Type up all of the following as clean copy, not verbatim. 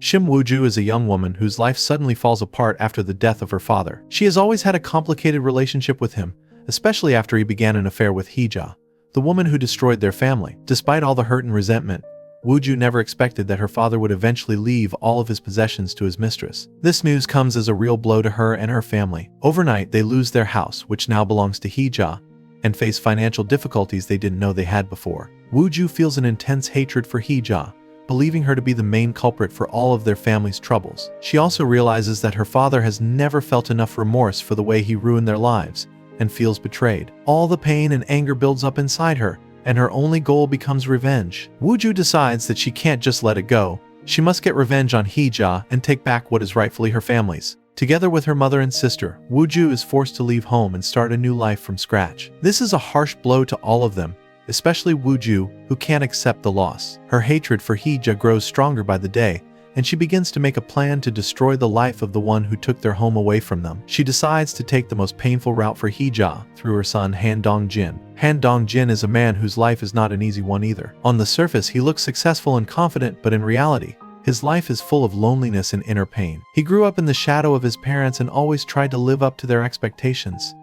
Shim Woo-joo is a young woman whose life suddenly falls apart after the death of her father. She has always had a complicated relationship with him, especially after he began an affair with Hee-ja, the woman who destroyed their family. Despite all the hurt and resentment, Woo-joo never expected that her father would eventually leave all of his possessions to his mistress. This news comes as a real blow to her and her family. Overnight, they lose their house, which now belongs to Hee-ja, and face financial difficulties they didn't know they had before. Woo-joo feels an intense hatred for Hee-ja, believing her to be the main culprit for all of their family's troubles. She also realizes that her father has never felt enough remorse for the way he ruined their lives, and feels betrayed. All the pain and anger builds up inside her, and her only goal becomes revenge. Woo-joo decides that she can't just let it go. She must get revenge on Hee-ja and take back what is rightfully her family's. Together with her mother and sister, Woo-joo is forced to leave home and start a new life from scratch. This is a harsh blow to all of them, especially Woo-joo, who can't accept the loss. Her hatred for Hee-ja grows stronger by the day, and she begins to make a plan to destroy the life of the one who took their home away from them. She decides to take the most painful route for Hee-ja through her son Dong-jin. Dong-jin is a man whose life is not an easy one either. On the surface, he looks successful and confident, but in reality, his life is full of loneliness and inner pain. He grew up in the shadow of his parents and always tried to live up to their expectations,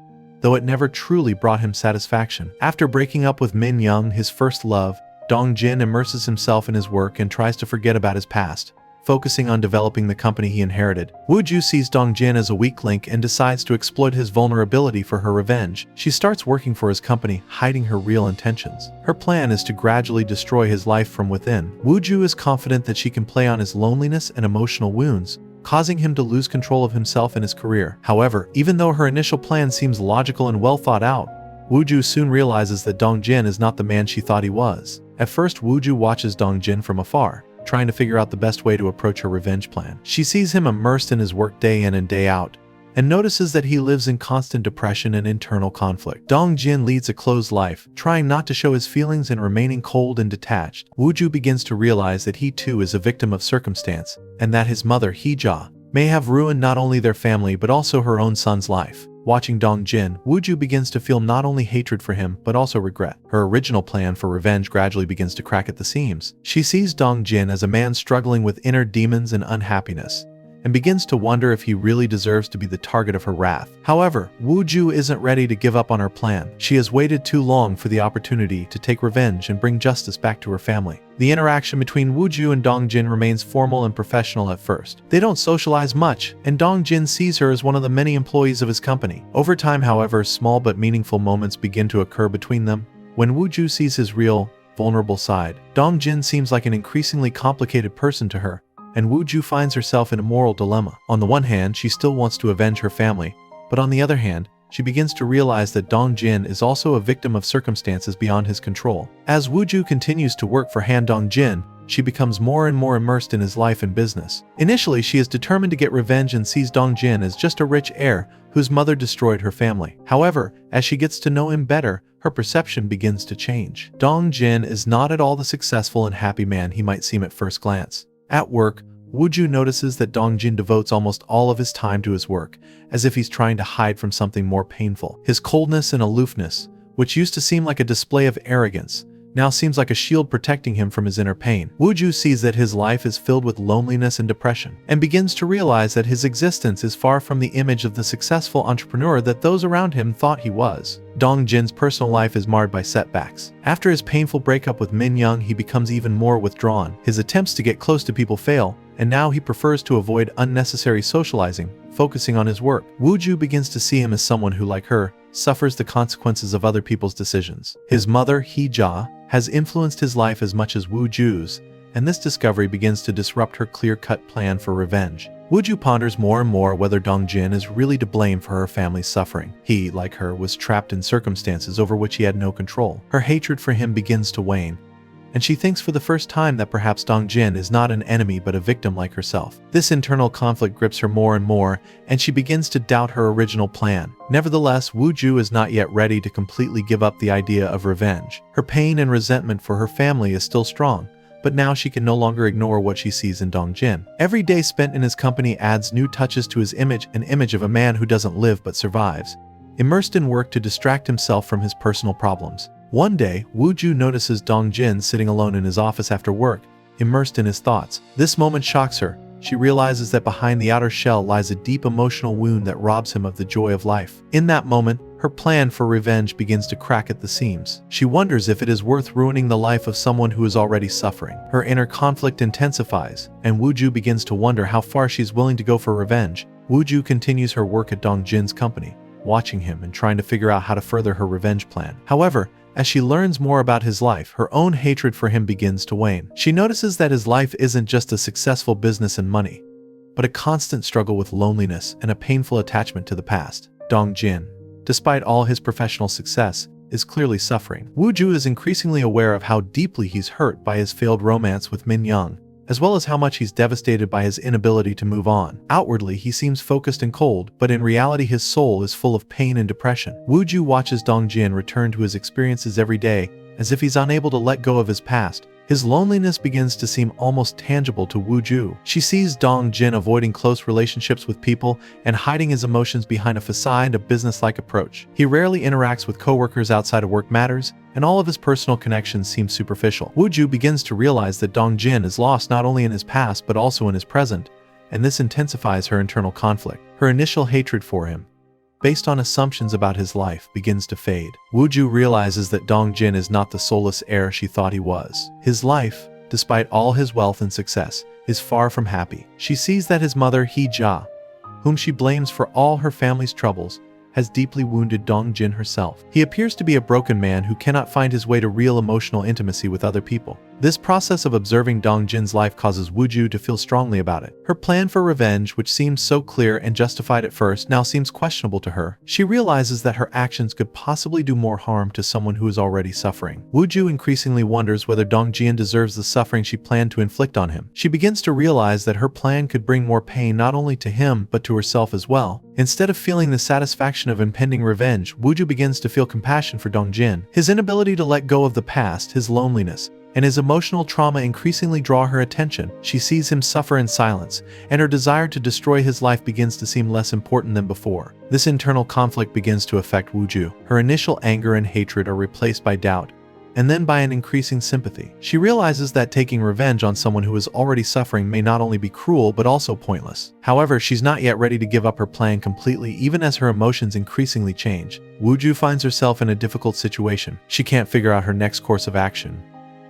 though it never truly brought him satisfaction. After breaking up with Min-young, his first love, Dong-jin immerses himself in his work and tries to forget about his past, focusing on developing the company he inherited. Woo-joo sees Dong-jin as a weak link and decides to exploit his vulnerability for her revenge. She starts working for his company, hiding her real intentions. Her plan is to gradually destroy his life from within. Woo-joo is confident that she can play on his loneliness and emotional wounds, causing him to lose control of himself and his career. However, even though her initial plan seems logical and well thought out, Woo-joo soon realizes that Dong-jin is not the man she thought he was. At first, Woo-joo watches Dong-jin from afar, trying to figure out the best way to approach her revenge plan. She sees him immersed in his work day in and day out, and notices that he lives in constant depression and internal conflict. Dong-jin leads a closed life, trying not to show his feelings and remaining cold and detached. Woo-joo begins to realize that he too is a victim of circumstance, and that his mother, Hee-ja, may have ruined not only their family but also her own son's life. Watching Dong-jin, Woo-joo begins to feel not only hatred for him, but also regret. Her original plan for revenge gradually begins to crack at the seams. She sees Dong-jin as a man struggling with inner demons and unhappiness, and begins to wonder if he really deserves to be the target of her wrath. However, Woo-joo isn't ready to give up on her plan. She has waited too long for the opportunity to take revenge and bring justice back to her family. The interaction between Woo-joo and Dong-jin remains formal and professional at first. They don't socialize much, and Dong-jin sees her as one of the many employees of his company. Over time, however, small but meaningful moments begin to occur between them. When Woo-joo sees his real, vulnerable side, Dong-jin seems like an increasingly complicated person to her, and Woo-joo finds herself in a moral dilemma. On the one hand, she still wants to avenge her family, but on the other hand, she begins to realize that Dong-jin is also a victim of circumstances beyond his control. As Woo-joo continues to work for Dong-jin, she becomes more and more immersed in his life and business. Initially, she is determined to get revenge and sees Dong-jin as just a rich heir whose mother destroyed her family. However, as she gets to know him better, her perception begins to change. Dong-jin is not at all the successful and happy man he might seem at first glance. At work, Woo-joo notices that Dong-jin devotes almost all of his time to his work, as if he's trying to hide from something more painful. His coldness and aloofness, which used to seem like a display of arrogance, now seems like a shield protecting him from his inner pain. Woo-joo sees that his life is filled with loneliness and depression, and begins to realize that his existence is far from the image of the successful entrepreneur that those around him thought he was. Dong-jin's personal life is marred by setbacks. After his painful breakup with Min-young, he becomes even more withdrawn. His attempts to get close to people fail, and now he prefers to avoid unnecessary socializing, focusing on his work. Woo-joo begins to see him as someone who, like her, suffers the consequences of other people's decisions. His mother, Hee-ja, has influenced his life as much as Woo-joo's, and this discovery begins to disrupt her clear-cut plan for revenge. Woo-joo ponders more and more whether Dong-jin is really to blame for her family's suffering. He, like her, was trapped in circumstances over which he had no control. Her hatred for him begins to wane, and she thinks for the first time that perhaps Dong-jin is not an enemy but a victim like herself. This internal conflict grips her more and more, and she begins to doubt her original plan. Nevertheless, Woo-joo is not yet ready to completely give up the idea of revenge. Her pain and resentment for her family is still strong, but now she can no longer ignore what she sees in Dong-jin. Every day spent in his company adds new touches to his image, an image of a man who doesn't live but survives, immersed in work to distract himself from his personal problems. One day, Woo-joo notices Dong-jin sitting alone in his office after work, immersed in his thoughts. This moment shocks her. she realizes that behind the outer shell lies a deep emotional wound that robs him of the joy of life. In that moment, her plan for revenge begins to crack at the seams. She wonders if it is worth ruining the life of someone who is already suffering. Her inner conflict intensifies, and Woo-joo begins to wonder how far she's willing to go for revenge. Woo-joo continues her work at Dong-jin's company, watching him and trying to figure out how to further her revenge plan. However, as she learns more about his life, her own hatred for him begins to wane. She notices that his life isn't just a successful business and money, but a constant struggle with loneliness and a painful attachment to the past. Dong-jin, despite all his professional success, is clearly suffering. Woo-joo is increasingly aware of how deeply he's hurt by his failed romance with Min-young, as well as how much he's devastated by his inability to move on. Outwardly, he seems focused and cold, but in reality his soul is full of pain and depression. Woo-joo watches Dong-jin return to his experiences every day, as if he's unable to let go of his past. His loneliness begins to seem almost tangible to Woo-joo. She sees Dong-jin avoiding close relationships with people and hiding his emotions behind a facade and a business-like approach. He rarely interacts with coworkers outside of work matters, and all of his personal connections seem superficial. Woo-joo begins to realize that Dong-jin is lost not only in his past but also in his present, and this intensifies her internal conflict. Her initial hatred for him, based on assumptions about his life, begins to fade. Woo-joo realizes that Dong-jin is not the soulless heir she thought he was. His life, despite all his wealth and success, is far from happy. She sees that his mother, Hee-ja, whom she blames for all her family's troubles, has deeply wounded Dong-jin herself. He appears to be a broken man who cannot find his way to real emotional intimacy with other people. This process of observing Dong-jin's life causes Woo-joo to feel strongly about it. Her plan for revenge, which seemed so clear and justified at first, now seems questionable to her. She realizes that her actions could possibly do more harm to someone who is already suffering. Woo-joo increasingly wonders whether Dong-jin deserves the suffering she planned to inflict on him. She begins to realize that her plan could bring more pain not only to him but to herself as well. Instead of feeling the satisfaction of impending revenge, Woo-joo begins to feel compassion for Dong-jin. His inability to let go of the past, his loneliness, and his emotional trauma increasingly draw her attention. She sees him suffer in silence, and her desire to destroy his life begins to seem less important than before. This internal conflict begins to affect Woo-joo. Her initial anger and hatred are replaced by doubt, and then by an increasing sympathy. She realizes that taking revenge on someone who is already suffering may not only be cruel but also pointless. However, she's not yet ready to give up her plan completely, even as her emotions increasingly change. Woo-joo finds herself in a difficult situation. She can't figure out her next course of action,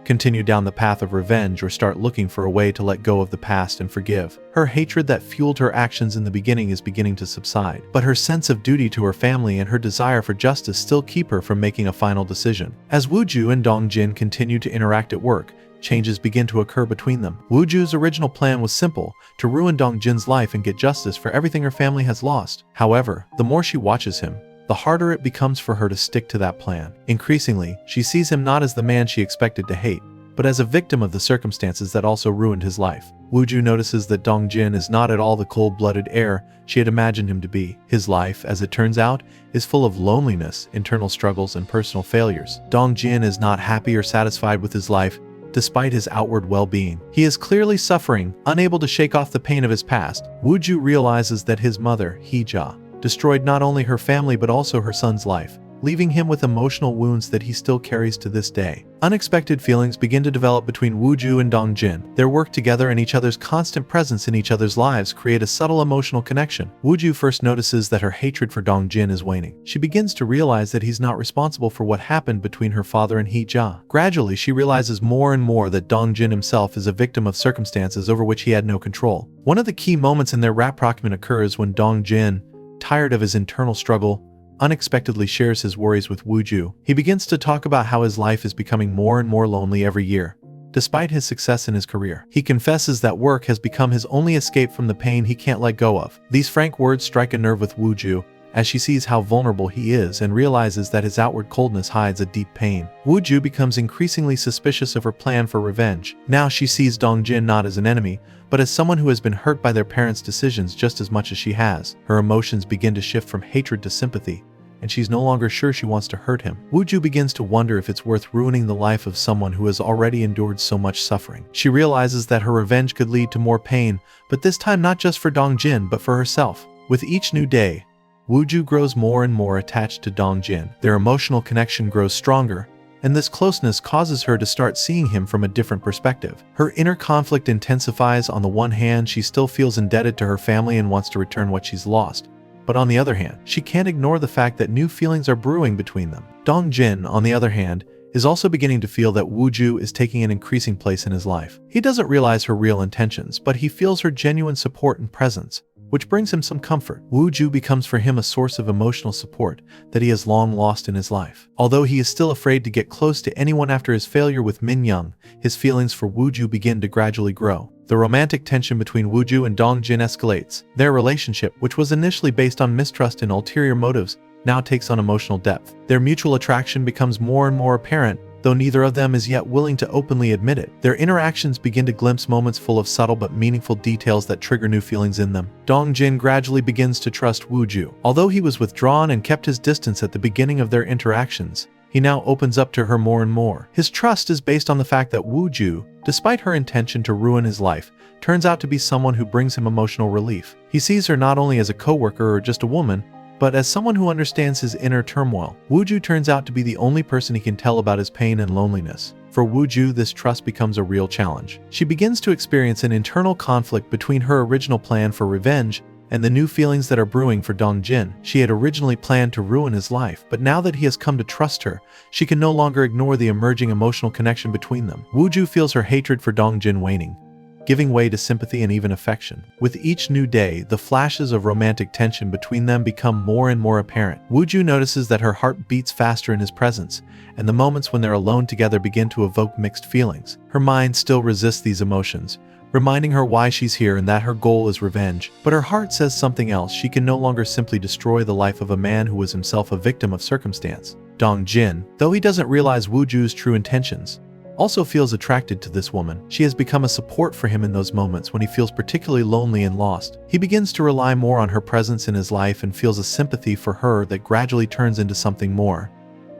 continue down the path of revenge, or start looking for a way to let go of the past and forgive. Her hatred that fueled her actions in the beginning is beginning to subside, but her sense of duty to her family and her desire for justice still keep her from making a final decision. As Woo-joo and Dong-jin continue to interact at work, changes begin to occur between them. Woo-joo's original plan was simple: to ruin Dong-jin's life and get justice for everything her family has lost. However, the more she watches him, the harder it becomes for her to stick to that plan. Increasingly, she sees him not as the man she expected to hate, but as a victim of the circumstances that also ruined his life. Woo-joo notices that Dong-jin is not at all the cold-blooded heir she had imagined him to be. His life, as it turns out, is full of loneliness, internal struggles, and personal failures. Dong-jin is not happy or satisfied with his life, despite his outward well-being. He is clearly suffering, unable to shake off the pain of his past. Woo-joo realizes that his mother, Hee-ja, destroyed not only her family but also her son's life, leaving him with emotional wounds that he still carries to this day. Unexpected feelings begin to develop between Woo-joo and Dong-jin. Their work together and each other's constant presence in each other's lives create a subtle emotional connection. Woo-joo first notices that her hatred for Dong-jin is waning. She begins to realize that he's not responsible for what happened between her father and Hee-ja. Gradually, she realizes more and more that Dong-jin himself is a victim of circumstances over which he had no control. One of the key moments in their rapprochement occurs when Dong-jin, tired of his internal struggle, unexpectedly shares his worries with Woo-joo. He begins to talk about how his life is becoming more and more lonely every year, despite his success in his career. He confesses that work has become his only escape from the pain he can't let go of. These frank words strike a nerve with Woo-joo, as she sees how vulnerable he is and realizes that his outward coldness hides a deep pain. Woo-joo becomes increasingly suspicious of her plan for revenge. Now she sees Dong-jin not as an enemy, but as someone who has been hurt by their parents' decisions just as much as she has. Her emotions begin to shift from hatred to sympathy, and she's no longer sure she wants to hurt him. Woo-joo begins to wonder if it's worth ruining the life of someone who has already endured so much suffering. She realizes that her revenge could lead to more pain, but this time not just for Dong-jin but for herself. With each new day, Woo-joo grows more and more attached to Dong-jin. Their emotional connection grows stronger, and this closeness causes her to start seeing him from a different perspective. Her inner conflict intensifies. On the one hand, she still feels indebted to her family and wants to return what she's lost. But on the other hand, she can't ignore the fact that new feelings are brewing between them. Dong-jin, on the other hand, is also beginning to feel that Woo-joo is taking an increasing place in his life. He doesn't realize her real intentions, but he feels her genuine support and presence, which brings him some comfort. Woo-joo becomes for him a source of emotional support that he has long lost in his life. Although he is still afraid to get close to anyone after his failure with Min-young, his feelings for Woo-joo begin to gradually grow. The romantic tension between Woo-joo and Dong-jin escalates. Their relationship, which was initially based on mistrust and ulterior motives, now takes on emotional depth. Their mutual attraction becomes more and more apparent, though neither of them is yet willing to openly admit it. Their interactions begin to glimpse moments full of subtle but meaningful details that trigger new feelings in them. Dong-jin gradually begins to trust Woo-joo. Although he was withdrawn and kept his distance at the beginning of their interactions, he now opens up to her more and more. His trust is based on the fact that Woo-joo, despite her intention to ruin his life, turns out to be someone who brings him emotional relief. He sees her not only as a coworker or just a woman, but as someone who understands his inner turmoil. Woo-joo turns out to be the only person he can tell about his pain and loneliness. For Woo-joo, this trust becomes a real challenge. She begins to experience an internal conflict between her original plan for revenge and the new feelings that are brewing for Dong-jin. She had originally planned to ruin his life, but now that he has come to trust her, she can no longer ignore the emerging emotional connection between them. Woo-joo feels her hatred for Dong-jin waning, giving way to sympathy and even affection. With each new day, the flashes of romantic tension between them become more and more apparent. Woo-joo notices that her heart beats faster in his presence, and the moments when they're alone together begin to evoke mixed feelings. Her mind still resists these emotions, reminding her why she's here and that her goal is revenge. But her heart says something else. She can no longer simply destroy the life of a man who was himself a victim of circumstance. Dong-jin, though he doesn't realize Woo-joo's true intentions, also feels attracted to this woman. She has become a support for him in those moments when he feels particularly lonely and lost. He begins to rely more on her presence in his life and feels a sympathy for her that gradually turns into something more.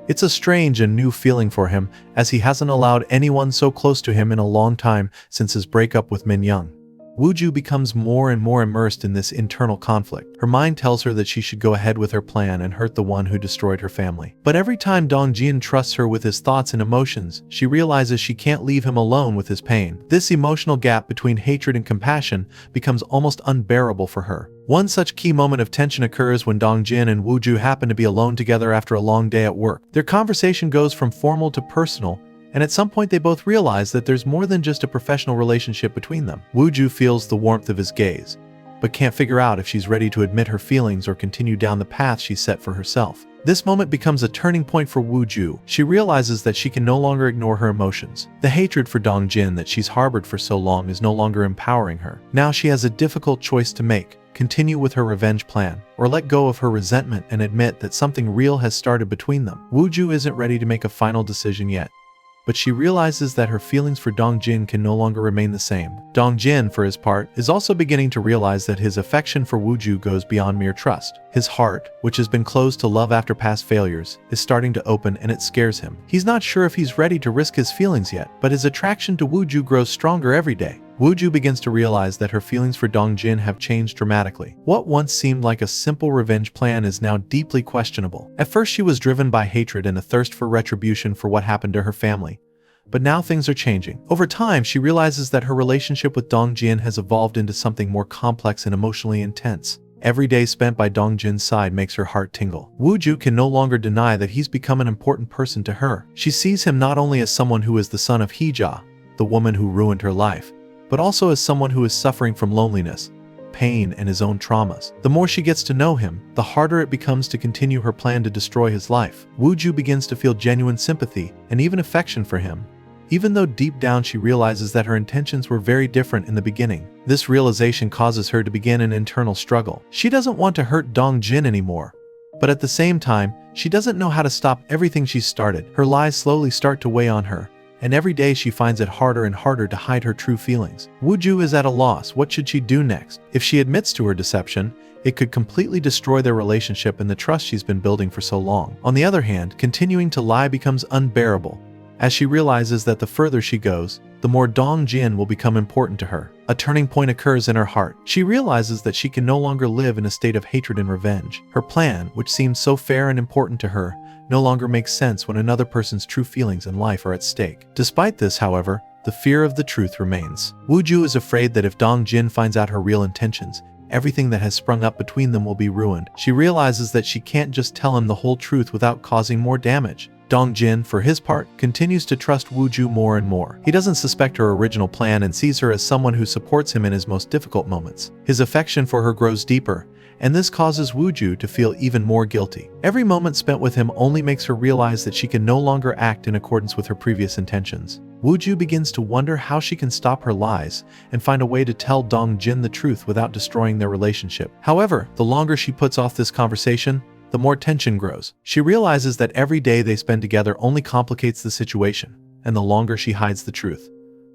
It's a strange and new feeling for him, as he hasn't allowed anyone so close to him in a long time since his breakup with Min-young. Woo-joo becomes more and more immersed in this internal conflict. Her mind tells her that she should go ahead with her plan and hurt the one who destroyed her family. But every time Dong-jin trusts her with his thoughts and emotions, she realizes she can't leave him alone with his pain. This emotional gap between hatred and compassion becomes almost unbearable for her. One such key moment of tension occurs when Dong-jin and Woo-joo happen to be alone together after a long day at work. Their conversation goes from formal to personal, and at some point they both realize that there's more than just a professional relationship between them. Woo-joo feels the warmth of his gaze, but can't figure out if she's ready to admit her feelings or continue down the path she set for herself. This moment becomes a turning point for Woo-joo. She realizes that she can no longer ignore her emotions. The hatred for Dong-jin that she's harbored for so long is no longer empowering her. Now she has a difficult choice to make: continue with her revenge plan, or let go of her resentment and admit that something real has started between them. Woo-joo isn't ready to make a final decision yet, but she realizes that her feelings for Dong-jin can no longer remain the same. Dong-jin, for his part, is also beginning to realize that his affection for Woo-joo goes beyond mere trust. His heart, which has been closed to love after past failures, is starting to open, and it scares him. He's not sure if he's ready to risk his feelings yet, but his attraction to Woo-joo grows stronger every day. Woo-joo begins to realize that her feelings for Dong-jin have changed dramatically. What once seemed like a simple revenge plan is now deeply questionable. At first she was driven by hatred and a thirst for retribution for what happened to her family. But now things are changing. Over time, she realizes that her relationship with Dong-jin has evolved into something more complex and emotionally intense. Every day spent by Dong-jin's side makes her heart tingle. Woo-joo can no longer deny that he's become an important person to her. She sees him not only as someone who is the son of Hee-ja, the woman who ruined her life, but also as someone who is suffering from loneliness, pain, and his own traumas. The more she gets to know him, the harder it becomes to continue her plan to destroy his life. Woo-joo begins to feel genuine sympathy and even affection for him, even though deep down she realizes that her intentions were very different in the beginning. This realization causes her to begin an internal struggle. She doesn't want to hurt Dong-jin anymore, but at the same time, she doesn't know how to stop everything she's started. Her lies slowly start to weigh on her, and every day she finds it harder and harder to hide her true feelings. Woo-joo is at a loss. What should she do next? If she admits to her deception, it could completely destroy their relationship and the trust she's been building for so long. On the other hand, continuing to lie becomes unbearable, as she realizes that the further she goes, the more Dong-jin will become important to her. A turning point occurs in her heart. She realizes that she can no longer live in a state of hatred and revenge. Her plan, which seemed so fair and important to her, no longer makes sense when another person's true feelings and life are at stake. Despite this, however, the fear of the truth remains. Woo-joo is afraid that if Dong-jin finds out her real intentions, everything that has sprung up between them will be ruined. She realizes that she can't just tell him the whole truth without causing more damage. Dong-jin, for his part, continues to trust Woo-joo more and more. He doesn't suspect her original plan and sees her as someone who supports him in his most difficult moments. His affection for her grows deeper, and this causes Woo-joo to feel even more guilty. Every moment spent with him only makes her realize that she can no longer act in accordance with her previous intentions. Woo-joo begins to wonder how she can stop her lies and find a way to tell Dong-jin the truth without destroying their relationship. However, the longer she puts off this conversation, the more tension grows. She realizes that every day they spend together only complicates the situation, and the longer she hides the truth,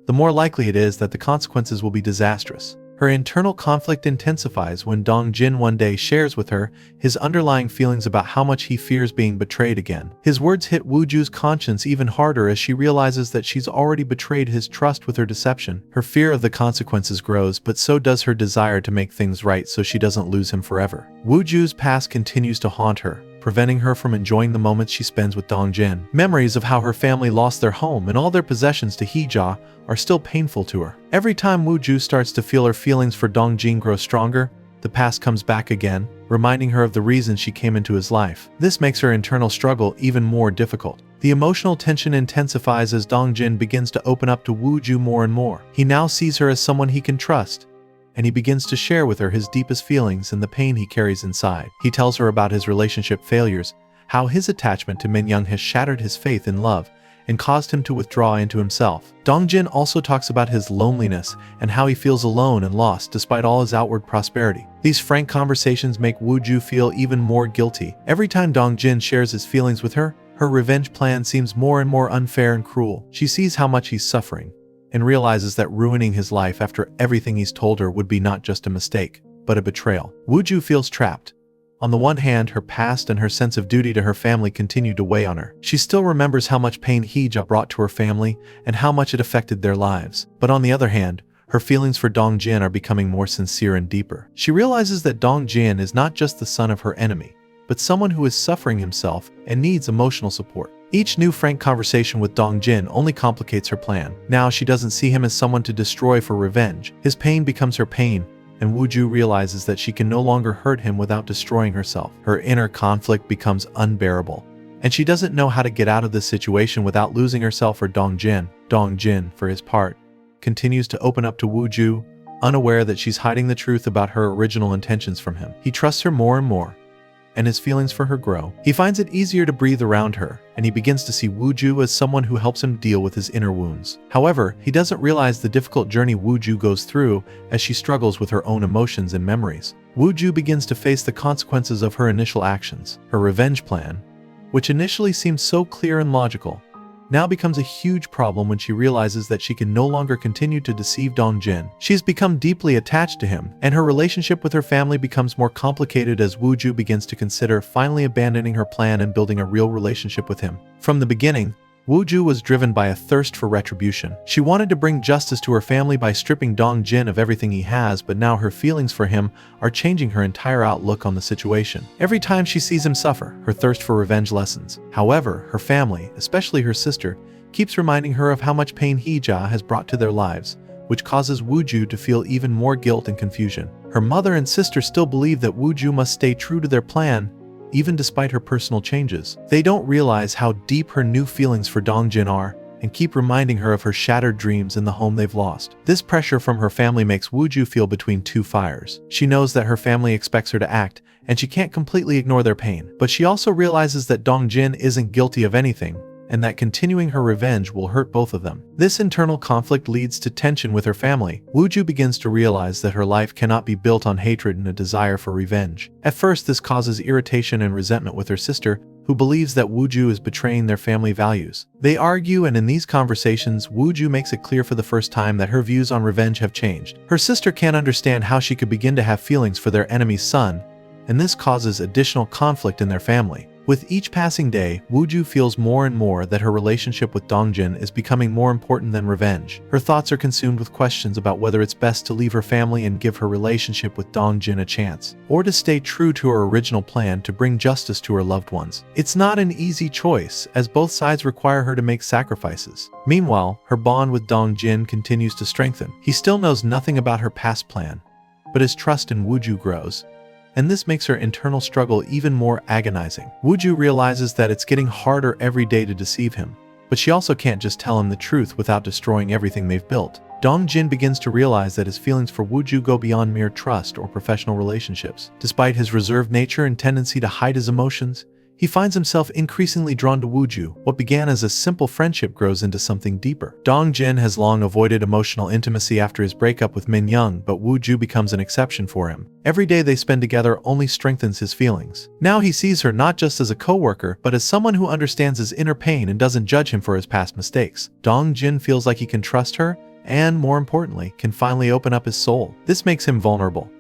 the more likely it is that the consequences will be disastrous. Her internal conflict intensifies when Dong-jin one day shares with her his underlying feelings about how much he fears being betrayed again. His words hit Woo-joo's conscience even harder as she realizes that she's already betrayed his trust with her deception. Her fear of the consequences grows, but so does her desire to make things right so she doesn't lose him forever. Woo-joo's past continues to haunt her, preventing her from enjoying the moments she spends with Dong-jin. Memories of how her family lost their home and all their possessions to Hee-ja are still painful to her. Every time Woo-joo starts to feel her feelings for Dong-jin grow stronger, the past comes back again, reminding her of the reason she came into his life. This makes her internal struggle even more difficult. The emotional tension intensifies as Dong-jin begins to open up to Woo-joo more and more. He now sees her as someone he can trust, and he begins to share with her his deepest feelings and the pain he carries inside. He tells her about his relationship failures, how his attachment to Min-young has shattered his faith in love and caused him to withdraw into himself. Dong-jin also talks about his loneliness and how he feels alone and lost despite all his outward prosperity. These frank conversations make Woo-joo feel even more guilty. Every time Dong-jin shares his feelings with her, her revenge plan seems more and more unfair and cruel. She sees how much he's suffering and realizes that ruining his life after everything he's told her would be not just a mistake, but a betrayal. Woo-joo feels trapped. On the one hand, her past and her sense of duty to her family continue to weigh on her. She still remembers how much pain Hee-ja brought to her family and how much it affected their lives. But on the other hand, her feelings for Dong-jin are becoming more sincere and deeper. She realizes that Dong-jin is not just the son of her enemy, but someone who is suffering himself and needs emotional support. Each new frank conversation with Dong-jin only complicates her plan. Now she doesn't see him as someone to destroy for revenge. His pain becomes her pain, and Woo-joo realizes that she can no longer hurt him without destroying herself. Her inner conflict becomes unbearable, and she doesn't know how to get out of this situation without losing herself for Dong-jin. Dong-jin, for his part, continues to open up to Woo-joo, unaware that she's hiding the truth about her original intentions from him. He trusts her more and more, and his feelings for her grow. He finds it easier to breathe around her, and he begins to see Woo-joo as someone who helps him deal with his inner wounds. However, he doesn't realize the difficult journey Woo-joo goes through as she struggles with her own emotions and memories. Woo-joo begins to face the consequences of her initial actions. Her revenge plan, which initially seemed so clear and logical, now becomes a huge problem when she realizes that she can no longer continue to deceive Dong-jin. She's become deeply attached to him, and her relationship with her family becomes more complicated as Woo-joo begins to consider finally abandoning her plan and building a real relationship with him. From the beginning, Woo-joo was driven by a thirst for retribution. She wanted to bring justice to her family by stripping Dong-jin of everything he has, but now her feelings for him are changing her entire outlook on the situation. Every time she sees him suffer, her thirst for revenge lessens. However, her family, especially her sister, keeps reminding her of how much pain Hee-ja has brought to their lives, which causes Woo-joo to feel even more guilt and confusion. Her mother and sister still believe that Woo-joo must stay true to their plan, even despite her personal changes. They don't realize how deep her new feelings for Dong-jin are and keep reminding her of her shattered dreams and the home they've lost. This pressure from her family makes Woo-joo feel between two fires. She knows that her family expects her to act, and she can't completely ignore their pain. But she also realizes that Dong-jin isn't guilty of anything, and that continuing her revenge will hurt both of them. This internal conflict leads to tension with her family. Woo-joo begins to realize that her life cannot be built on hatred and a desire for revenge. At first, this causes irritation and resentment with her sister, who believes that Woo-joo is betraying their family values. They argue, and in these conversations, Woo-joo makes it clear for the first time that her views on revenge have changed. Her sister can't understand how she could begin to have feelings for their enemy's son, and this causes additional conflict in their family. With each passing day, Woo-joo feels more and more that her relationship with Dong-jin is becoming more important than revenge. Her thoughts are consumed with questions about whether it's best to leave her family and give her relationship with Dong-jin a chance, or to stay true to her original plan to bring justice to her loved ones. It's not an easy choice, as both sides require her to make sacrifices. Meanwhile, her bond with Dong-jin continues to strengthen. He still knows nothing about her past plan, but his trust in Woo-joo grows, and this makes her internal struggle even more agonizing. Woo-joo realizes that it's getting harder every day to deceive him, but she also can't just tell him the truth without destroying everything they've built. Dong-jin begins to realize that his feelings for Woo-joo go beyond mere trust or professional relationships. Despite his reserved nature and tendency to hide his emotions, he finds himself increasingly drawn to Woo-joo. What began as a simple friendship grows into something deeper. Dong-jin has long avoided emotional intimacy after his breakup with Min-young, but Woo-joo becomes an exception for him. Every day they spend together only strengthens his feelings. Now he sees her not just as a co-worker, but as someone who understands his inner pain and doesn't judge him for his past mistakes. Dong-jin feels like he can trust her, and more importantly, can finally open up his soul. This makes him vulnerable,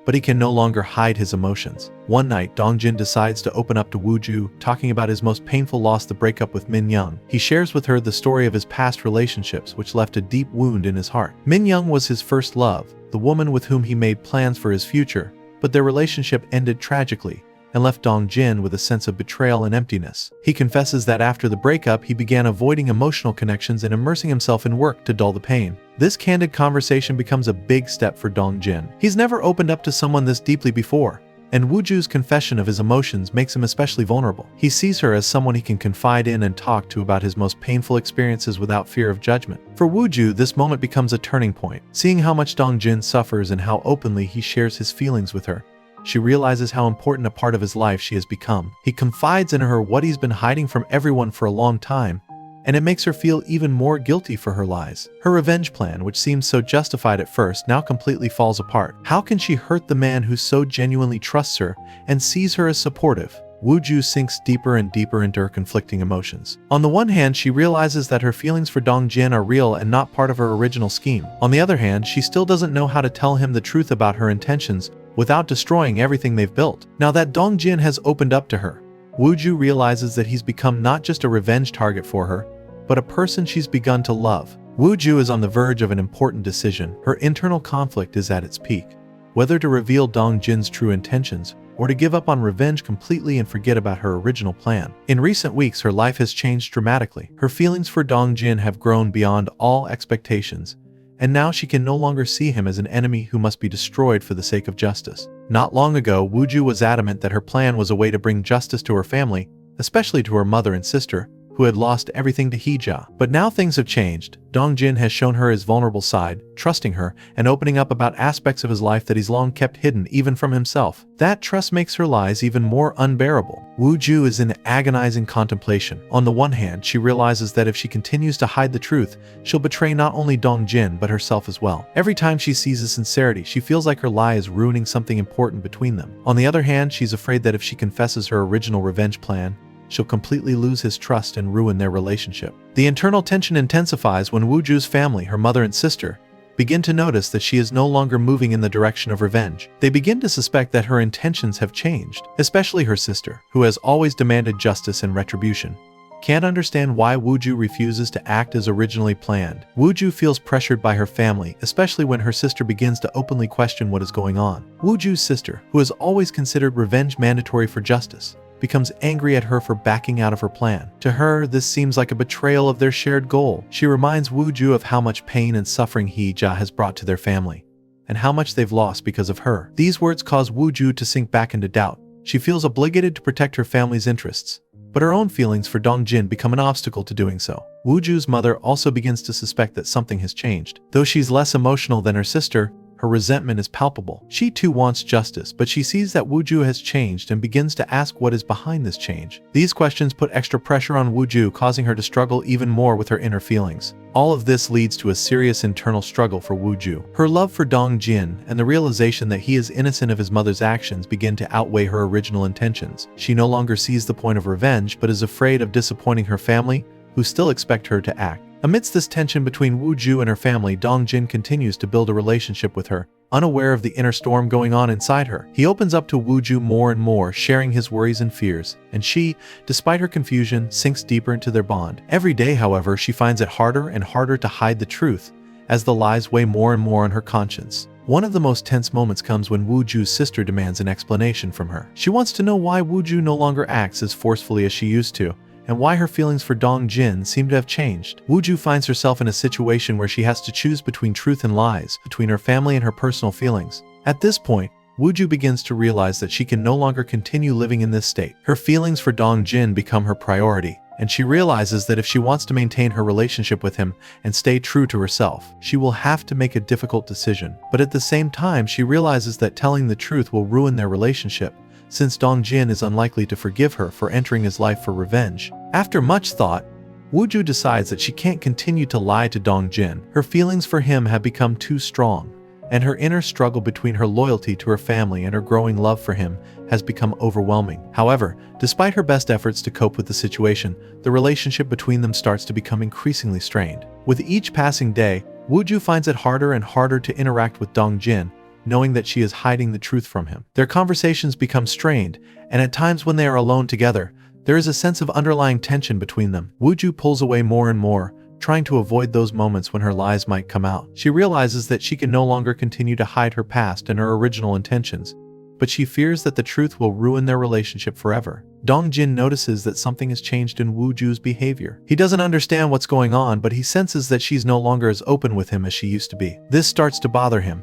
but he can no longer hide his emotions. One night, Dong-jin decides to open up to Woo-joo, talking about his most painful loss, the breakup with Min-young. He shares with her the story of his past relationships, which left a deep wound in his heart. Min-young was his first love, the woman with whom he made plans for his future, but their relationship ended tragically and left Dong-jin with a sense of betrayal and emptiness. He confesses that after the breakup, he began avoiding emotional connections and immersing himself in work to dull the pain. This candid conversation becomes a big step for Dong-jin. He's never opened up to someone this deeply before, and Woo-joo's confession of his emotions makes him especially vulnerable. He sees her as someone he can confide in and talk to about his most painful experiences without fear of judgment. For Woo-joo, this moment becomes a turning point. Seeing how much Dong-jin suffers and how openly he shares his feelings with her, she realizes how important a part of his life she has become. He confides in her what he's been hiding from everyone for a long time, and it makes her feel even more guilty for her lies. Her revenge plan, which seems so justified at first, now completely falls apart. How can she hurt the man who so genuinely trusts her and sees her as supportive? Woo-joo sinks deeper and deeper into her conflicting emotions. On the one hand, she realizes that her feelings for Dong-jin are real and not part of her original scheme. On the other hand, she still doesn't know how to tell him the truth about her intentions without destroying everything they've built. Now that Dong-jin has opened up to her, Woo-joo realizes that he's become not just a revenge target for her, but a person she's begun to love. Woo-joo is on the verge of an important decision. Her internal conflict is at its peak, whether to reveal Dong-jin's true intentions or to give up on revenge completely and forget about her original plan. In recent weeks, her life has changed dramatically. Her feelings for Dong-jin have grown beyond all expectations, and now she can no longer see him as an enemy who must be destroyed for the sake of justice. Not long ago, Woo-joo was adamant that her plan was a way to bring justice to her family, especially to her mother and sister, who had lost everything to Hee-ja. But now things have changed. Dong-jin has shown her his vulnerable side, trusting her, and opening up about aspects of his life that he's long kept hidden even from himself. That trust makes her lies even more unbearable. Woo-joo is in agonizing contemplation. On the one hand, she realizes that if she continues to hide the truth, she'll betray not only Dong-jin but herself as well. Every time she sees his sincerity, she feels like her lie is ruining something important between them. On the other hand, she's afraid that if she confesses her original revenge plan, she'll completely lose his trust and ruin their relationship. The internal tension intensifies when Woo-joo's family, her mother and sister, begin to notice that she is no longer moving in the direction of revenge. They begin to suspect that her intentions have changed, especially her sister, who has always demanded justice and retribution. Can't understand why Woo-joo refuses to act as originally planned. Woo-joo feels pressured by her family, especially when her sister begins to openly question what is going on. Woo-joo's sister, who has always considered revenge mandatory for justice, becomes angry at her for backing out of her plan. To her, this seems like a betrayal of their shared goal. She reminds Woo-joo of how much pain and suffering Hee-ja has brought to their family, and how much they've lost because of her. These words cause Woo-joo to sink back into doubt. She feels obligated to protect her family's interests, but her own feelings for Dong-jin become an obstacle to doing so. Woo-joo's mother also begins to suspect that something has changed. Though she's less emotional than her sister, her resentment is palpable. She too wants justice, but she sees that Woo-joo has changed and begins to ask what is behind this change. These questions put extra pressure on Woo-joo, causing her to struggle even more with her inner feelings. All of this leads to a serious internal struggle for Woo-joo. Her love for Dong-jin and the realization that he is innocent of his mother's actions begin to outweigh her original intentions. She no longer sees the point of revenge, but is afraid of disappointing her family, who still expect her to act. Amidst this tension between Woo-joo and her family, Dong-jin continues to build a relationship with her, unaware of the inner storm going on inside her. He opens up to Woo-joo more and more, sharing his worries and fears, and she, despite her confusion, sinks deeper into their bond. Every day, however, she finds it harder and harder to hide the truth, as the lies weigh more and more on her conscience. One of the most tense moments comes when Woo-joo's sister demands an explanation from her. She wants to know why Woo-joo no longer acts as forcefully as she used to, and why her feelings for Dong-jin seem to have changed. Woo-joo finds herself in a situation where she has to choose between truth and lies, between her family and her personal feelings. At this point, Woo-joo begins to realize that she can no longer continue living in this state. Her feelings for Dong-jin become her priority, and she realizes that if she wants to maintain her relationship with him and stay true to herself, she will have to make a difficult decision. But at the same time, she realizes that telling the truth will ruin their relationship, since Dong-jin is unlikely to forgive her for entering his life for revenge. After much thought, Woo-joo decides that she can't continue to lie to Dong-jin. Her feelings for him have become too strong, and her inner struggle between her loyalty to her family and her growing love for him has become overwhelming. However, despite her best efforts to cope with the situation, the relationship between them starts to become increasingly strained. With each passing day, Woo-joo finds it harder and harder to interact with Dong-jin, knowing that she is hiding the truth from him. Their conversations become strained, and at times when they are alone together, there is a sense of underlying tension between them. Woo-joo pulls away more and more, trying to avoid those moments when her lies might come out. She realizes that she can no longer continue to hide her past and her original intentions, but she fears that the truth will ruin their relationship forever. Dong-jin notices that something has changed in Woo-joo's behavior. He doesn't understand what's going on, but he senses that she's no longer as open with him as she used to be. This starts to bother him,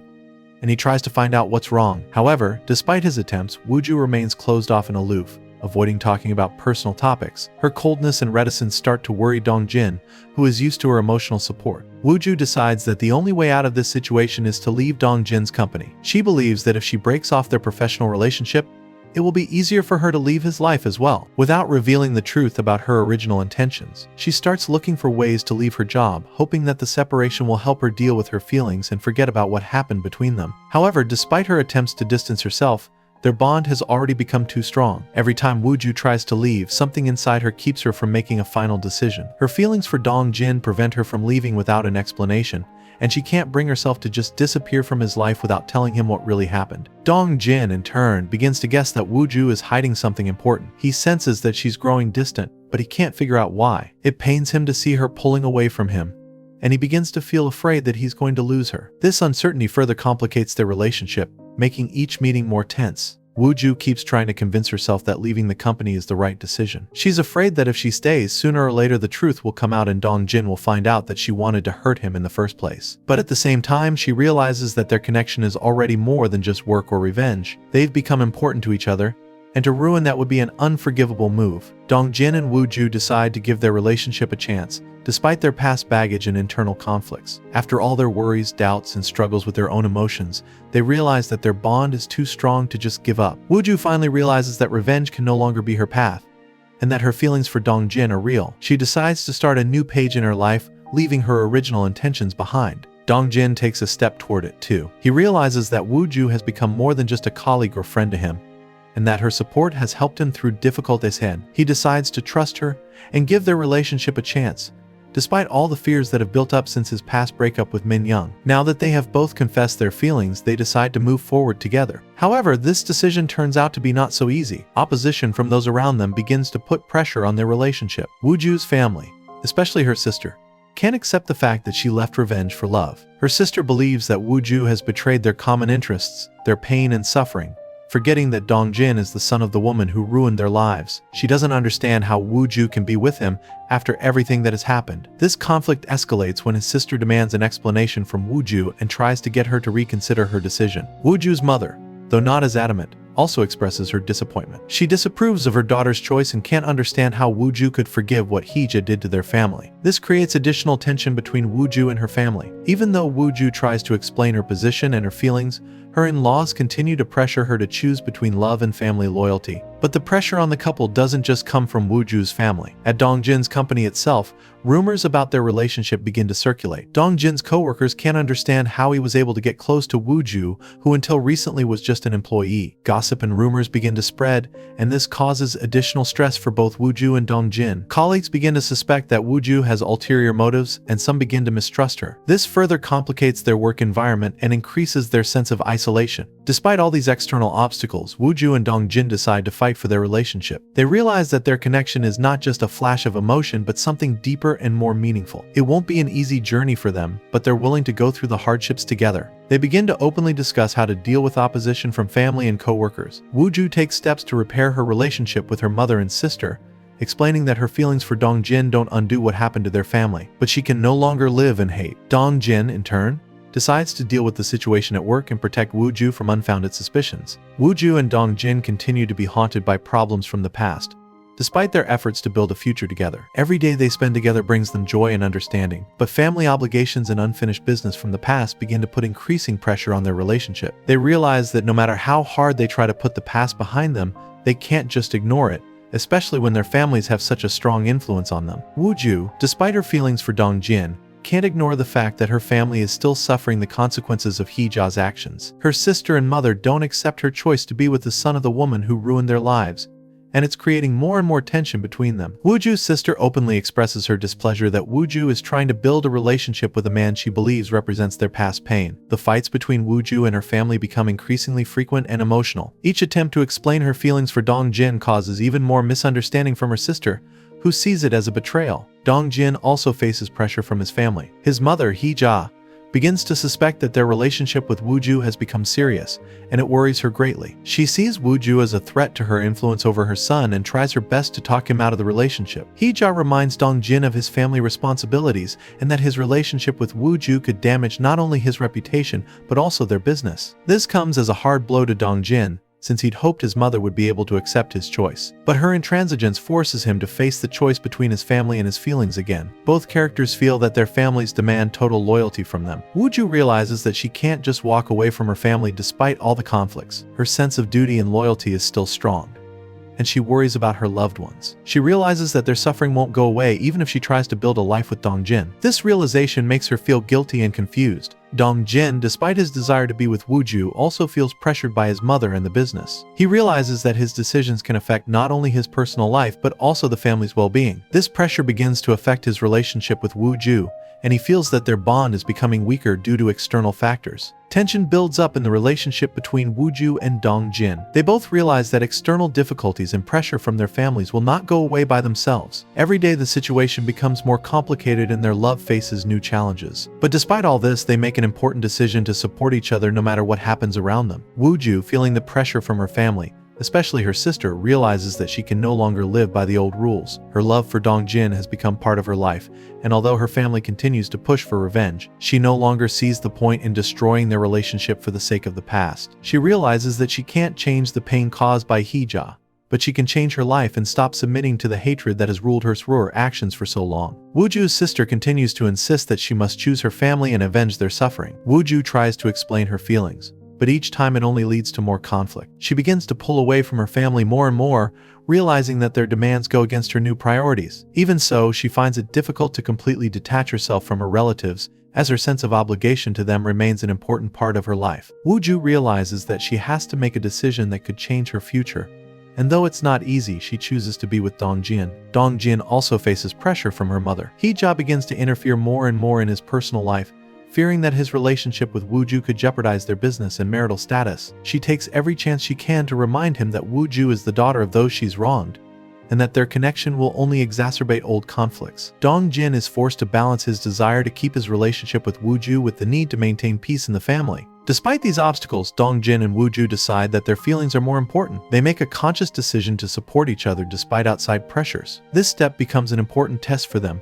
and he tries to find out what's wrong. However, despite his attempts, Woo-joo remains closed off and aloof, avoiding talking about personal topics. Her coldness and reticence start to worry Dong-jin, who is used to her emotional support. Woo-joo decides that the only way out of this situation is to leave Dong-jin's company. She believes that if she breaks off their professional relationship, it will be easier for her to leave his life as well. Without revealing the truth about her original intentions, she starts looking for ways to leave her job, hoping that the separation will help her deal with her feelings and forget about what happened between them. However, despite her attempts to distance herself, their bond has already become too strong. Every time Woo-joo tries to leave, something inside her keeps her from making a final decision. Her feelings for Dong-jin prevent her from leaving without an explanation, and she can't bring herself to just disappear from his life without telling him what really happened. Dong-jin, in turn, begins to guess that Woo-joo is hiding something important. He senses that she's growing distant, but he can't figure out why. It pains him to see her pulling away from him, and he begins to feel afraid that he's going to lose her. This uncertainty further complicates their relationship, making each meeting more tense. Woo-joo keeps trying to convince herself that leaving the company is the right decision. She's afraid that if she stays, sooner or later the truth will come out and Dong-jin will find out that she wanted to hurt him in the first place. But at the same time, she realizes that their connection is already more than just work or revenge. They've become important to each other, and to ruin that would be an unforgivable move. Dong-jin and Woo-joo decide to give their relationship a chance, despite their past baggage and internal conflicts. After all their worries, doubts, and struggles with their own emotions, they realize that their bond is too strong to just give up. Woo-joo finally realizes that revenge can no longer be her path, and that her feelings for Dong-jin are real. She decides to start a new page in her life, leaving her original intentions behind. Dong-jin takes a step toward it too. He realizes that Woo-joo has become more than just a colleague or friend to him, and that her support has helped him through difficulties ahead. He decides to trust her and give their relationship a chance, despite all the fears that have built up since his past breakup with Min Young. Now that they have both confessed their feelings, they decide to move forward together. However, this decision turns out to be not so easy. Opposition from those around them begins to put pressure on their relationship. Woo-joo's family, especially her sister, can't accept the fact that she left revenge for love. Her sister believes that Woo-joo has betrayed their common interests, their pain and suffering, forgetting that Dong-jin is the son of the woman who ruined their lives. She doesn't understand how Woo-joo can be with him after everything that has happened. This conflict escalates when his sister demands an explanation from Woo-joo and tries to get her to reconsider her decision. Woo-joo's mother, though not as adamant, also expresses her disappointment. She disapproves of her daughter's choice and can't understand how Woo-joo could forgive what Hee-ja did to their family. This creates additional tension between Woo-joo and her family. Even though Woo-joo tries to explain her position and her feelings, Her in-laws continue to pressure her to choose between love and family loyalty. But the pressure on the couple doesn't just come from Woo-joo's family. At Dong-jin's company itself, rumors about their relationship begin to circulate. Dong-jin's co-workers can't understand how he was able to get close to Woo-joo, who until recently was just an employee. Gossip and rumors begin to spread, and this causes additional stress for both Woo-joo and Dong-jin. Colleagues begin to suspect that Woo-joo has ulterior motives, and some begin to mistrust her. This further complicates their work environment and increases their sense of isolation. Despite all these external obstacles, Woo-joo and Dong-jin decide to fight for their relationship. They realize that their connection is not just a flash of emotion, but something deeper and more meaningful. It won't be an easy journey for them, but they're willing to go through the hardships together. They begin to openly discuss how to deal with opposition from family and co-workers. Woo-joo takes steps to repair her relationship with her mother and sister, explaining that her feelings for Dong-jin don't undo what happened to their family, but she can no longer live in hate. Dong-jin, in turn, decides to deal with the situation at work and protect Woo-joo from unfounded suspicions. Woo-joo and Dong-jin continue to be haunted by problems from the past, despite their efforts to build a future together. Every day they spend together brings them joy and understanding, but family obligations and unfinished business from the past begin to put increasing pressure on their relationship. They realize that no matter how hard they try to put the past behind them, they can't just ignore it, especially when their families have such a strong influence on them. Woo-joo, despite her feelings for Dong-jin, can't ignore the fact that her family is still suffering the consequences of Hee-ja's actions. Her sister and mother don't accept her choice to be with the son of the woman who ruined their lives, and it's creating more and more tension between them. Woo-joo's sister openly expresses her displeasure that Woo-joo is trying to build a relationship with a man she believes represents their past pain. The fights between Woo-joo and her family become increasingly frequent and emotional. Each attempt to explain her feelings for Dong-jin causes even more misunderstanding from her sister, who sees it as a betrayal. Dong-jin also faces pressure from his family. His mother, Hee-ja, begins to suspect that their relationship with Woo-joo has become serious, and it worries her greatly. She sees Woo-joo as a threat to her influence over her son and tries her best to talk him out of the relationship. Hee-ja reminds Dong-jin of his family responsibilities and that his relationship with Woo-joo could damage not only his reputation but also their business. This comes as a hard blow to Dong-jin, since he'd hoped his mother would be able to accept his choice. But her intransigence forces him to face the choice between his family and his feelings again. Both characters feel that their families demand total loyalty from them. Woo-joo realizes that she can't just walk away from her family despite all the conflicts. Her sense of duty and loyalty is still strong, and she worries about her loved ones. She realizes that their suffering won't go away even if she tries to build a life with Dong-jin. This realization makes her feel guilty and confused. Dong-jin, despite his desire to be with Woo-joo, also feels pressured by his mother and the business. He realizes that his decisions can affect not only his personal life but also the family's well-being. This pressure begins to affect his relationship with Woo-joo, and he feels that their bond is becoming weaker due to external factors. Tension builds up in the relationship between Woo-joo and Dong-jin. They both realize that external difficulties and pressure from their families will not go away by themselves. Every day the situation becomes more complicated and their love faces new challenges. But despite all this, they make an important decision to support each other no matter what happens around them. Woo-joo, feeling the pressure from her family, especially her sister, realizes that she can no longer live by the old rules. Her love for Dong-jin has become part of her life, and although her family continues to push for revenge, she no longer sees the point in destroying their relationship for the sake of the past. She realizes that she can't change the pain caused by Hee-ja, but she can change her life and stop submitting to the hatred that has ruled her actions for so long. Woo-joo's sister continues to insist that she must choose her family and avenge their suffering. Woo-joo tries to explain her feelings, but each time it only leads to more conflict. She begins to pull away from her family more and more, realizing that their demands go against her new priorities. Even so, she finds it difficult to completely detach herself from her relatives, as her sense of obligation to them remains an important part of her life. Woo-joo realizes that she has to make a decision that could change her future, and though it's not easy, she chooses to be with Dong-jin. Dong-jin also faces pressure from her mother. Hee-ja begins to interfere more and more in his personal life, fearing that his relationship with Woo-joo could jeopardize their business and marital status. She takes every chance she can to remind him that Woo-joo is the daughter of those she's wronged, and that their connection will only exacerbate old conflicts. Dong-jin is forced to balance his desire to keep his relationship with Woo-joo with the need to maintain peace in the family. Despite these obstacles, Dong-jin and Woo-joo decide that their feelings are more important. They make a conscious decision to support each other despite outside pressures. This step becomes an important test for them,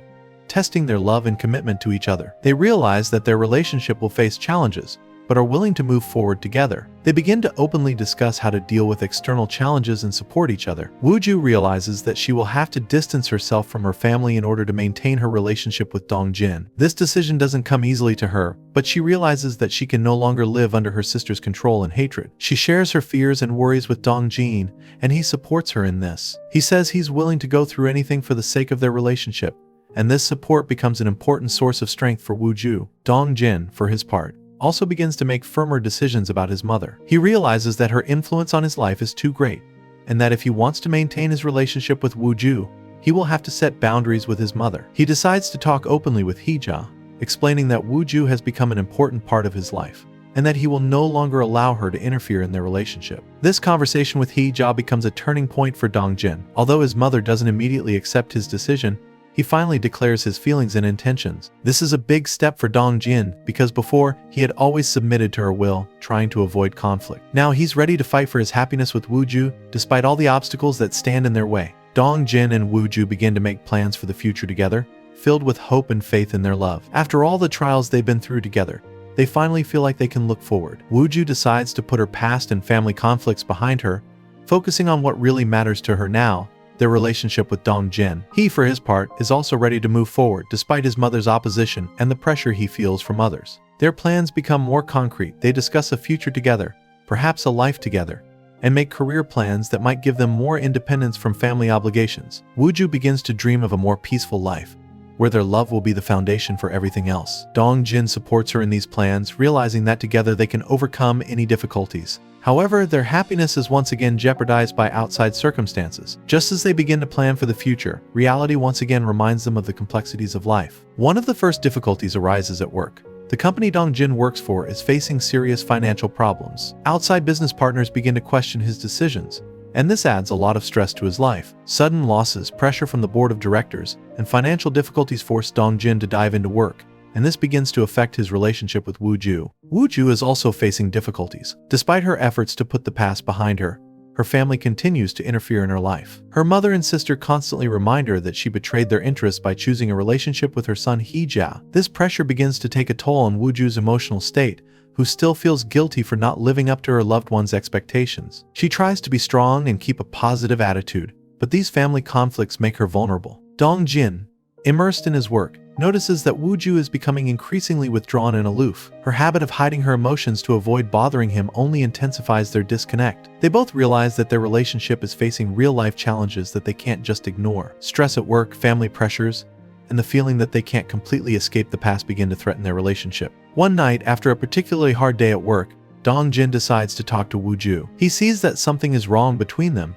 testing their love and commitment to each other. They realize that their relationship will face challenges, but are willing to move forward together. They begin to openly discuss how to deal with external challenges and support each other. Woo-joo realizes that she will have to distance herself from her family in order to maintain her relationship with Dong-jin. This decision doesn't come easily to her, but she realizes that she can no longer live under her sister's control and hatred. She shares her fears and worries with Dong-jin, and he supports her in this. He says he's willing to go through anything for the sake of their relationship, and this support becomes an important source of strength for Woo-joo. Dong-jin, for his part, also begins to make firmer decisions about his mother. He realizes that her influence on his life is too great, and that if he wants to maintain his relationship with Woo-joo, he will have to set boundaries with his mother. He decides to talk openly with Hee-ja, explaining that Woo-joo has become an important part of his life, and that he will no longer allow her to interfere in their relationship. This conversation with Hee-ja becomes a turning point for Dong-jin. Although his mother doesn't immediately accept his decision, he finally declares his feelings and intentions. This is a big step for Dong-jin because before, he had always submitted to her will, trying to avoid conflict. Now he's ready to fight for his happiness with Woo-joo, despite all the obstacles that stand in their way. Dong-jin and Woo-joo begin to make plans for the future together, filled with hope and faith in their love. After all the trials they've been through together, they finally feel like they can look forward. Woo-joo decides to put her past and family conflicts behind her, focusing on what really matters to her now, their relationship with Dong-jin. He, for his part, is also ready to move forward despite his mother's opposition and the pressure he feels from others. Their plans become more concrete. They discuss a future together, perhaps a life together, and make career plans that might give them more independence from family obligations. Woo-joo begins to dream of a more peaceful life, where their love will be the foundation for everything else. Dong-jin supports her in these plans, realizing that together they can overcome any difficulties. However, their happiness is once again jeopardized by outside circumstances. Just as they begin to plan for the future, reality once again reminds them of the complexities of life. One of the first difficulties arises at work. The company Dong-jin works for is facing serious financial problems. Outside business partners begin to question his decisions, and this adds a lot of stress to his life. Sudden losses, pressure from the board of directors, and financial difficulties force Dong-jin to dive into work, and this begins to affect his relationship with Woo-joo. Woo-joo is also facing difficulties. Despite her efforts to put the past behind her, her family continues to interfere in her life. Her mother and sister constantly remind her that she betrayed their interests by choosing a relationship with her son Hee-ja. This pressure begins to take a toll on Woo-joo's emotional state, who still feels guilty for not living up to her loved one's expectations. She tries to be strong and keep a positive attitude, but these family conflicts make her vulnerable. Dong-jin, immersed in his work, notices that Woo-joo is becoming increasingly withdrawn and aloof. Her habit of hiding her emotions to avoid bothering him only intensifies their disconnect. They both realize that their relationship is facing real-life challenges that they can't just ignore. Stress at work, family pressures, and the feeling that they can't completely escape the past begin to threaten their relationship. One night, after a particularly hard day at work, Dong-jin decides to talk to Woo-joo. He sees that something is wrong between them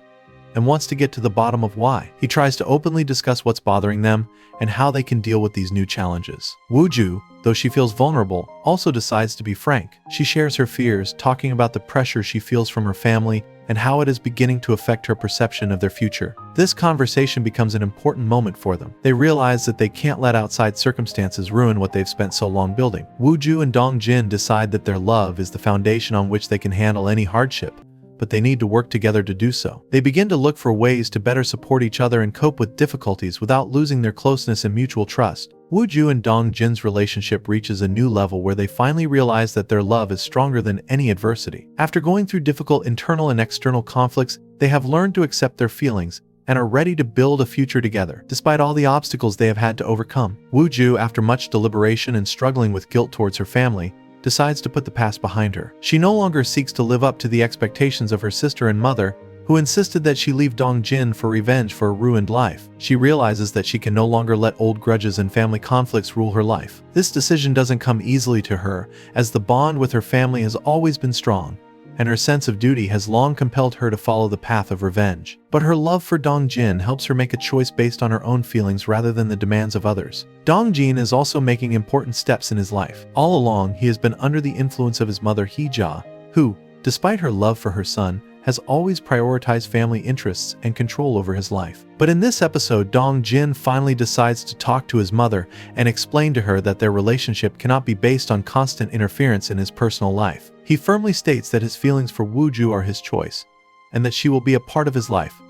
and wants to get to the bottom of why. He tries to openly discuss what's bothering them and how they can deal with these new challenges. Woo-joo, though she feels vulnerable, also decides to be frank. She shares her fears, talking about the pressure she feels from her family and how it is beginning to affect her perception of their future. This conversation becomes an important moment for them. They realize that they can't let outside circumstances ruin what they've spent so long building. Woo-joo and Dong-jin decide that their love is the foundation on which they can handle any hardship, but they need to work together to do so. They begin to look for ways to better support each other and cope with difficulties without losing their closeness and mutual trust. Woo-joo and Dong-jin's relationship reaches a new level where they finally realize that their love is stronger than any adversity. After going through difficult internal and external conflicts, they have learned to accept their feelings and are ready to build a future together, despite all the obstacles they have had to overcome. Woo-joo, after much deliberation and struggling with guilt towards her family, decides to put the past behind her. She no longer seeks to live up to the expectations of her sister and mother, who insisted that she leave Dong-jin for revenge for a ruined life. She realizes that she can no longer let old grudges and family conflicts rule her life. This decision doesn't come easily to her, as the bond with her family has always been strong, and her sense of duty has long compelled her to follow the path of revenge. But her love for Dong-jin helps her make a choice based on her own feelings rather than the demands of others. Dong-jin is also making important steps in his life. All along, he has been under the influence of his mother Hee-ja, who, despite her love for her son, has always prioritized family interests and control over his life. But in this episode, Dong-jin finally decides to talk to his mother and explain to her that their relationship cannot be based on constant interference in his personal life. He firmly states that his feelings for Woo-joo are his choice, and that she will be a part of his life,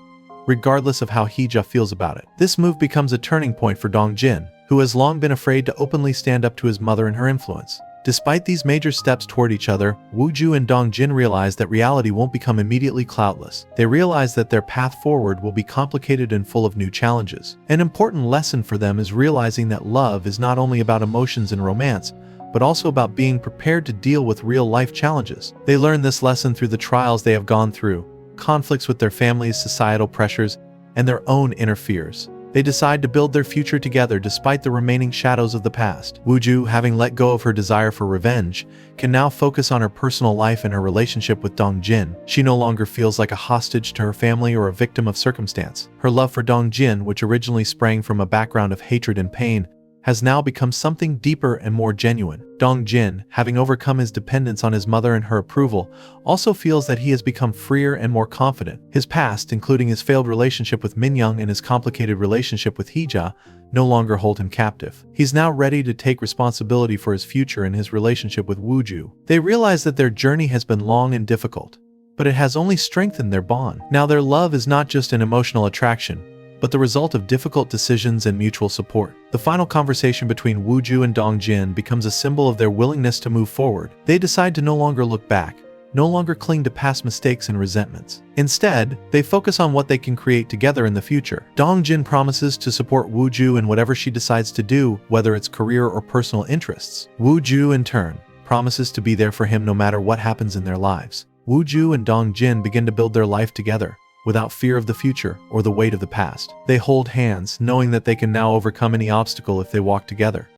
regardless of how Hee-ja feels about it. This move becomes a turning point for Dong-jin, who has long been afraid to openly stand up to his mother and her influence. Despite these major steps toward each other, Woo-joo and Dong-jin realize that reality won't become immediately cloudless. They realize that their path forward will be complicated and full of new challenges. An important lesson for them is realizing that love is not only about emotions and romance, but also about being prepared to deal with real-life challenges. They learn this lesson through the trials they have gone through, conflicts with their families, societal pressures, and their own inner fears. They decide to build their future together despite the remaining shadows of the past. Woo-joo, having let go of her desire for revenge, can now focus on her personal life and her relationship with Dong-jin. She no longer feels like a hostage to her family or a victim of circumstance. Her love for Dong-jin, which originally sprang from a background of hatred and pain, has now become something deeper and more genuine. Dong-jin, having overcome his dependence on his mother and her approval, also feels that he has become freer and more confident. His past, including his failed relationship with Min-young and his complicated relationship with Hee-ja, no longer hold him captive. He's now ready to take responsibility for his future and his relationship with Woo-joo. They realize that their journey has been long and difficult, but it has only strengthened their bond. Now their love is not just an emotional attraction, but the result of difficult decisions and mutual support. The final conversation between Woo-joo and Dong-jin becomes a symbol of their willingness to move forward. They decide to no longer look back, no longer cling to past mistakes and resentments. Instead, they focus on what they can create together in the future. Dong-jin promises to support Woo-joo in whatever she decides to do, whether it's career or personal interests. Woo-joo, in turn, promises to be there for him no matter what happens in their lives. Woo-joo and Dong-jin begin to build their life together, without fear of the future or the weight of the past. They hold hands, knowing that they can now overcome any obstacle if they walk together.